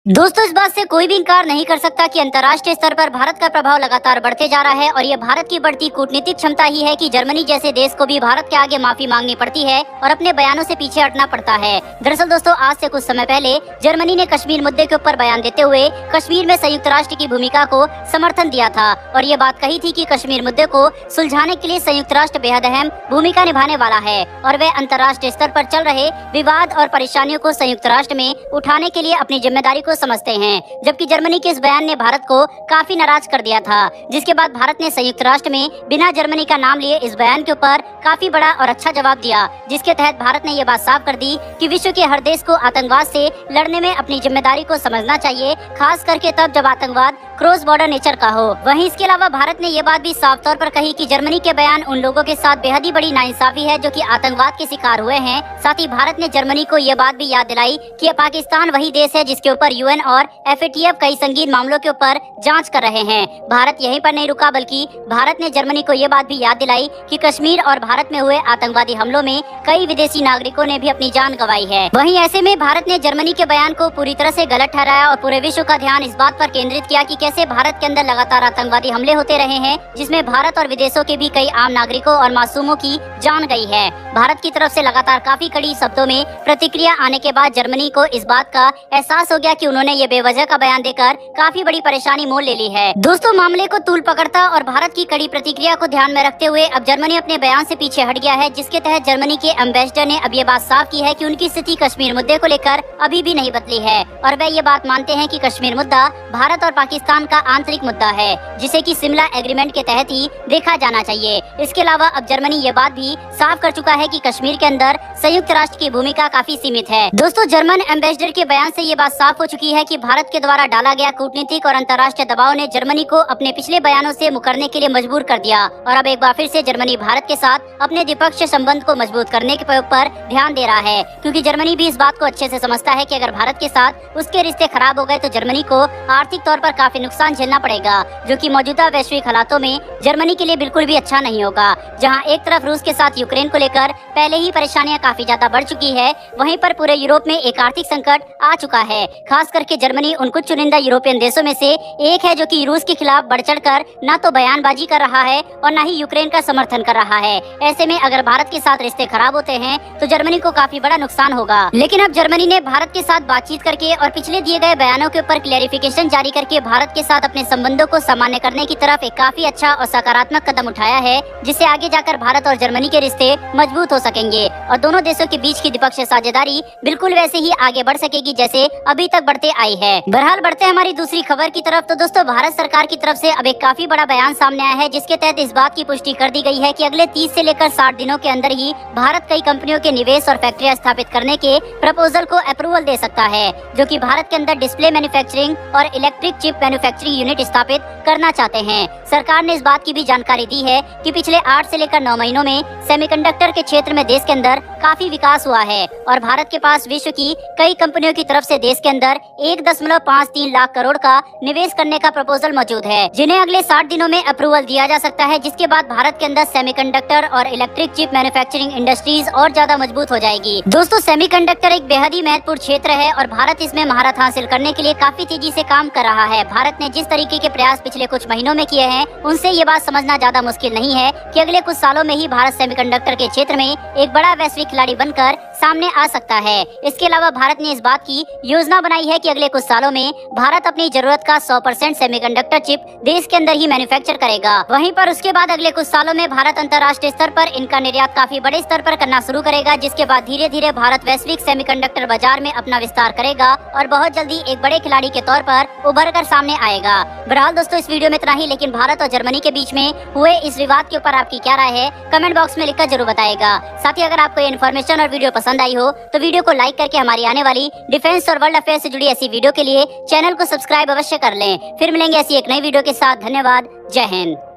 दोस्तों, इस बात से कोई भी इंकार नहीं कर सकता कि अंतर्राष्ट्रीय स्तर पर भारत का प्रभाव लगातार बढ़ते जा रहा है और ये भारत की बढ़ती कूटनीतिक क्षमता ही है कि जर्मनी जैसे देश को भी भारत के आगे माफी मांगनी पड़ती है और अपने बयानों से पीछे हटना पड़ता है। दरअसल दोस्तों, आज से कुछ समय पहले जर्मनी ने कश्मीर मुद्दे के ऊपर बयान देते हुए कश्मीर में संयुक्त राष्ट्र की भूमिका को समर्थन दिया था और ये बात कही थी कि कश्मीर मुद्दे को सुलझाने के लिए संयुक्त राष्ट्र बेहद अहम भूमिका निभाने वाला है और वे अंतर्राष्ट्रीय स्तर पर चल रहे विवाद और परेशानियों को संयुक्त राष्ट्र में उठाने के लिए अपनी जिम्मेदारी को समझते हैं। जबकि जर्मनी के इस बयान ने भारत को काफी नाराज कर दिया था, जिसके बाद भारत ने संयुक्त राष्ट्र में बिना जर्मनी का नाम लिए इस बयान के ऊपर काफी बड़ा और अच्छा जवाब दिया, जिसके तहत भारत ने ये बात साफ कर दी कि विश्व के हर देश को आतंकवाद से लड़ने में अपनी जिम्मेदारी को समझना चाहिए, खास करके तब जब आतंकवाद क्रॉस बॉर्डर नेचर का हो। वहीं इसके अलावा भारत ने ये बात भी साफ तौर पर कही कि जर्मनी के बयान उन लोगों के साथ बेहद ही बड़ी नाइंसाफी है जो कि आतंकवाद के शिकार हुए हैं। साथ ही भारत ने जर्मनी को ये बात भी याद दिलाई कि पाकिस्तान वही देश है जिसके ऊपर यूएन और FATF कई संगीन मामलों के ऊपर जांच कर रहे हैं। भारत यहीं पर नहीं रुका, बल्कि भारत ने जर्मनी को ये बात भी याद दिलाई कि कश्मीर और भारत में हुए आतंकवादी हमलों में कई विदेशी नागरिकों ने भी अपनी जान गंवाई है। वहीं ऐसे में भारत ने जर्मनी के बयान को पूरी तरह से गलत ठहराया और पूरे विश्व का ध्यान इस बात पर केंद्रित किया कि कैसे भारत के अंदर लगातार आतंकवादी हमले होते रहे हैं, जिसमें भारत और विदेशों के भी कई आम नागरिकों और मासूमों की जान गई है। भारत की तरफ से लगातार काफी कड़ी शब्दों में प्रतिक्रिया आने के बाद जर्मनी को इस बात का एहसास हो गया कि उन्होंने ये बेवजह का बयान देकर काफी बड़ी परेशानी मोल ले ली है। दोस्तों, मामले को तूल पकड़ता और भारत की कड़ी प्रतिक्रिया को ध्यान में रखते हुए अब जर्मनी अपने बयान से पीछे हट गया है, जिसके तहत जर्मनी के एम्बेसडर ने अब ये बात साफ की है कि उनकी स्थिति कश्मीर मुद्दे को लेकर अभी भी नहीं बदली है और वे ये बात मानते हैं कि कश्मीर मुद्दा भारत और पाकिस्तान का आंतरिक मुद्दा है, जिसे कि शिमला एग्रीमेंट के तहत ही देखा जाना चाहिए। इसके अलावा अब जर्मनी ये बात भी साफ कर चुका है कि कश्मीर के अंदर संयुक्त राष्ट्र की भूमिका काफी सीमित है। दोस्तों, जर्मन एम्बेसडर के बयान से ये बात साफ हो चुकी है कि भारत के द्वारा डाला गया कूटनीतिक और अंतर्राष्ट्रीय दबाव ने जर्मनी को अपने पिछले बयानों से मुकरने के लिए मजबूर कर दिया और अब एक बार फिर से जर्मनी भारत के साथ अपने द्विपक्षीय संबंध को मजबूत करने के ऊपर ध्यान दे रहा है, क्योंकि जर्मनी भी इस बात को अच्छे से समझता है कि अगर भारत के साथ उसके रिश्ते खराब हो गए तो जर्मनी को आर्थिक तौर पर काफी नुकसान झेलना पड़ेगा, जो कि मौजूदा वैश्विक हालातों में जर्मनी के लिए बिल्कुल भी अच्छा नहीं होगा। जहां एक तरफ रूस के साथ यूक्रेन को लेकर पहले ही परेशानियां काफी ज्यादा बढ़ चुकी है, वहीं पर पूरे यूरोप में एक आर्थिक संकट आ चुका है। खास करके जर्मनी उन कुछ चुनिंदा यूरोपियन देशों में से एक है जो कि रूस के खिलाफ बढ़ चढ़ कर न तो बयानबाजी कर रहा है और न ही यूक्रेन का समर्थन कर रहा है। ऐसे में अगर भारत के साथ रिश्ते खराब होते हैं तो जर्मनी को काफी बड़ा नुकसान होगा। लेकिन अब जर्मनी ने भारत के साथ बातचीत करके और पिछले दिए गए बयानों के ऊपर क्लेरिफिकेशन जारी करके भारत के साथ अपने संबंधों को सामान्य करने की तरफ एक काफी अच्छा और सकारात्मक कदम उठाया है, जिससे आगे जाकर भारत और जर्मनी के रिश्ते मजबूत हो सकेंगे और दोनों देशों के बीच की द्विपक्षीय साझेदारी बिल्कुल वैसे ही आगे बढ़ सकेगी जैसे अभी तक बढ़ते आई है। बहरहाल बढ़ते हमारी दूसरी खबर की तरफ, तो दोस्तों भारत सरकार की तरफ से अब एक काफी बड़ा बयान सामने आया है, जिसके तहत इस बात की पुष्टि कर दी गई है कि अगले 30 से लेकर 60 दिनों के अंदर ही भारत कई कंपनियों के निवेश और फैक्ट्रियां स्थापित करने के प्रपोजल को अप्रूवल दे सकता है, जो कि भारत के अंदर डिस्प्ले मैन्युफैक्चरिंग और इलेक्ट्रिक चिप मैन्युफैक्चरिंग यूनिट स्थापित करना चाहते हैं। सरकार ने इस बात की भी जानकारी दी है कि पिछले 8 से लेकर 9 महीनों में सेमीकंडक्टर के क्षेत्र में देश के अंदर काफी विकास हुआ है और भारत के पास विश्व की कई कंपनियों की तरफ से देश के अंदर 1.53 लाख करोड़ का निवेश करने का प्रपोजल मौजूद है, जिन्हें अगले 60 दिनों में अप्रूवल दिया जा सकता है, जिसके बाद भारत के अंदर सेमीकंडक्टर और इलेक्ट्रिक चिप मैन्युफैक्चरिंग इंडस्ट्रीज और ज्यादा मजबूत हो जाएगी। दोस्तों, सेमीकंडक्टर एक बेहद ही महत्वपूर्ण क्षेत्र है और भारत इसमें महारत हासिल करने के लिए काफी तेजी से काम कर रहा है। भारत ने जिस तरीके के प्रयास पिछले कुछ महीनों में किए हैं, उनसे ये बात समझना ज्यादा मुश्किल नहीं है कि अगले कुछ सालों में ही भारत सेमीकंडक्टर के क्षेत्र में एक बड़ा वैश्विक खिलाड़ी बनकर सामने आ सकता है। इसके अलावा भारत ने इस बात की योजना बनाई है कि अगले कुछ सालों में भारत अपनी जरूरत का 100% सेमीकंडक्टर चिप देश के अंदर ही मैन्युफैक्चर करेगा। वहीं पर उसके बाद अगले कुछ सालों में भारत अंतर्राष्ट्रीय स्तर पर इनका निर्यात काफी बड़े स्तर पर करना शुरू करेगा, जिसके बाद धीरे धीरे भारत वैश्विक सेमीकंडक्टर बाजार में अपना विस्तार करेगा और बहुत जल्दी एक बड़े खिलाड़ी के तौर पर उभर कर सामने आएगा। बहरहाल दोस्तों, इस वीडियो में इतना ही, लेकिन भारत और जर्मनी के बीच में हुए इस विवाद के ऊपर आपकी क्या राय है कमेंट बॉक्स में लिखकर जरूर बताएगा। साथ ही अगर आपको ये इन्फॉर्मेशन और वीडियो पसंद आई हो तो वीडियो को लाइक करके हमारी आने वाली डिफेंस और वर्ल्ड अफेयर से जुड़ी ऐसी वीडियो के लिए चैनल को सब्सक्राइब अवश्य कर लें। फिर मिलेंगे ऐसी एक नई वीडियो के साथ। धन्यवाद। जय हिंद।